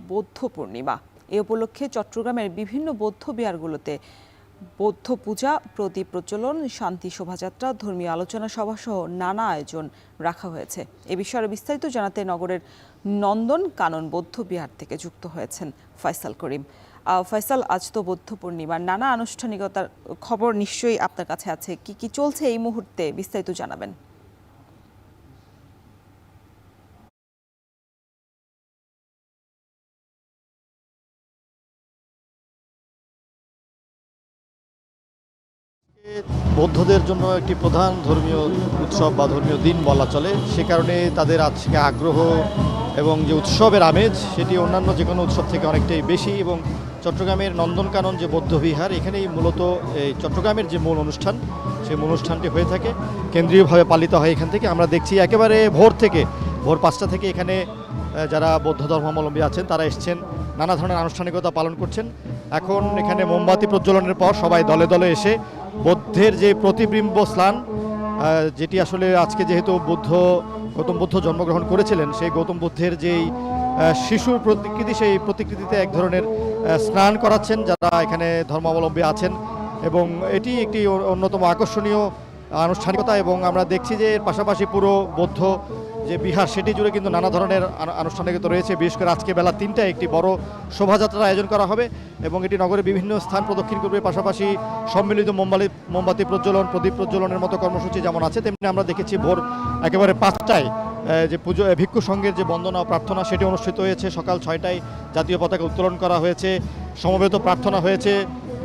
বৌদ্ধ পূর্ণিমা। এ উপলক্ষে চট্টগ্রামের বিভিন্ন বৌদ্ধ বিহারগুলোতে বৌদ্ধ পূজা, প্রদীপ প্রজ্বলন, শান্তি শোভাযাত্রা, ধর্মীয় আলোচনা সভা সহ নানা আয়োজন রাখা হয়েছে। এ বিষয়ে বিস্তারিত জানাতে নগরের নন্দন কানন বৌদ্ধ বিহার থেকে যুক্ত হয়েছেন ফয়সাল করিম। ফয়সাল, আজ তো বৌদ্ধ পূর্ণিমার নানা আনুষ্ঠানিকতার খবর নিশ্চয়ই আপনার কাছে আছে। কি কি চলছে এই মুহূর্তে, বিস্তারিত জানাবেন। বৌদ্ধদের জন্য একটি প্রধান ধর্মীয় উৎসব বা ধর্মীয় দিন বলা চলে। সে কারণে তাদের আজকে আগ্রহ এবং যে উৎসবের আমেজ সেটি অন্যান্য যে কোনো উৎসব থেকে অনেকটাই বেশি। এবং চট্টগ্রামের নন্দনকানন যে বৌদ্ধবিহার, এখানেই মূলত এই চট্টগ্রামের যে মূল অনুষ্ঠান, সেই মূল অনুষ্ঠানটি হয়ে থাকে, কেন্দ্রীয়ভাবে পালিত হয়। এখান থেকে আমরা দেখছি একেবারে ভোর 5টা থেকে এখানে যারা বৌদ্ধ ধর্মাবলম্বী আছেন তারা এসছেন, নানা ধরনের আনুষ্ঠানিকতা পালন করছেন। এখন এখানে মোমবাতি প্রজ্বলনের পর সবাই দলে দলে এসে বৌদ্ধের যে প্রতিবিম্ব স্নান, যেটি আসলে আজকে যেহেতু গৌতম বুদ্ধ জন্মগ্রহণ করেছিলেন, সেই গৌতম বুদ্ধের যেই শিশুর প্রতিকৃতি, সেই প্রতিকৃতিতে এক ধরনের স্নান করাচ্ছেন যারা এখানে ধর্মাবলম্বী আছেন। এবং এটি একটি অন্যতম আকর্ষণীয় আনুষ্ঠানিকতা। এবং আমরা দেখছি যে এর পাশাপাশি পুরো বৌদ্ধ যে বিহার সেটি জুড়ে কিন্তু নানা ধরনের আনুষ্ঠানিকতা রয়েছে। বিশেষ করে আজকে বেলা 3টায় একটি বড় শোভাযাত্রার আয়োজন করা হবে এবং এটি নগরের বিভিন্ন স্থান প্রদক্ষিণ করবে। পাশাপাশি সম্মিলিত মোমবাতি প্রজ্বলন, প্রদীপ প্রজ্বলনের মতো কর্মসূচি যেমন আছে, তেমনি আমরা দেখেছি ভোর একেবারে 5টায় যে পুজো ভিক্ষু সংঘের যে বন্দনা ও প্রার্থনা সেটি অনুষ্ঠিত হয়েছে। সকাল 6টায় জাতীয় পতাকা উত্তোলন করা হয়েছে, সমবেত প্রার্থনা হয়েছে,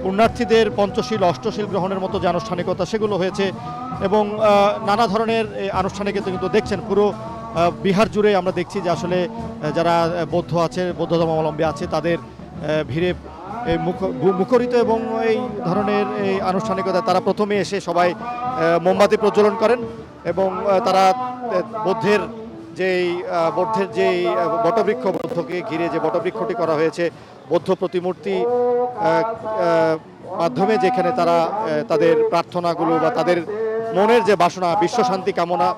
পুণ্যার্থীদের পঞ্চশীল অষ্টশীল গ্রহণের মতো যে আনুষ্ঠানিকতা সেগুলো হয়েছে। এবং নানা ধরনের আনুষ্ঠানিকতা কিন্তু দেখছেন পুরো বিহার জুড়ে। আমরা দেখছি যে আসলে যারা বৌদ্ধ আছে, বৌদ্ধ ধর্মাবলম্বী আছে, তাদের ভিড়ে মুখরিত। এবং এই ধরনের এই আনুষ্ঠানিকতা তারা প্রথমে এসে সবাই মোমবাতি প্রজ্বলন করেন এবং তারা বৌদ্ধের যেই বটবৃক্ষ, বৌদ্ধকে ঘিরে যে বটবৃক্ষটি করা হয়েছে, বৌদ্ধ প্রতিমূর্তি মাধ্যমে যেখানে তারা তাদের প্রার্থনাগুলো বা তাদের মনের যে বাসনা, বিশ্ব শান্তি কামনা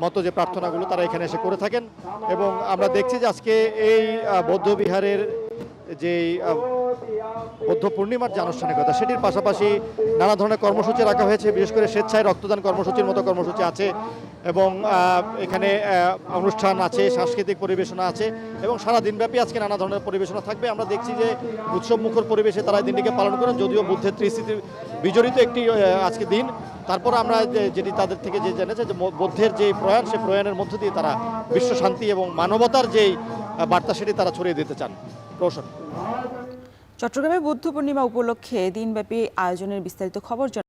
মতো যে প্রার্থনাগুলো তারা এখানে এসে করে থাকেন। এবং আমরা দেখছি যে আজকে এই বৌদ্ধ বিহারের যেই বৌদ্ধ পূর্ণিমার যে আনুষ্ঠানিকতা, সেটির পাশাপাশি নানা ধরনের কর্মসূচি রাখা হয়েছে। বিশেষ করে স্বেচ্ছায় রক্তদান কর্মসূচির মতো কর্মসূচি আছে এবং এখানে অনুষ্ঠান আছে, সাংস্কৃতিক পরিবেশনা আছে এবং সারা দিনব্যাপী আজকে নানা ধরনের পরিবেশনা থাকবে। আমরা দেখছি যে উৎসব মুখর পরিবেশে তারা এই দিনটিকে পালন করেন, যদিও বুদ্ধের ত্রিস্মৃতি বিজড়িত একটি আজকে দিন। তারপর আমরা যেটি তাদের থেকে যে জেনেছে যে বৌদ্ধের যে প্রয়াণ, সেই প্রয়াণের মধ্য দিয়ে তারা বিশ্ব শান্তি এবং মানবতার যেই বার্তা সেটি তারা ছড়িয়ে দিতে চান। প্রশ্ন চট্টগ্রামে বৌদ্ধ পূর্ণিমা উপলক্ষে দিনব্যাপী আয়োজনের বিস্তারিত খবর জানান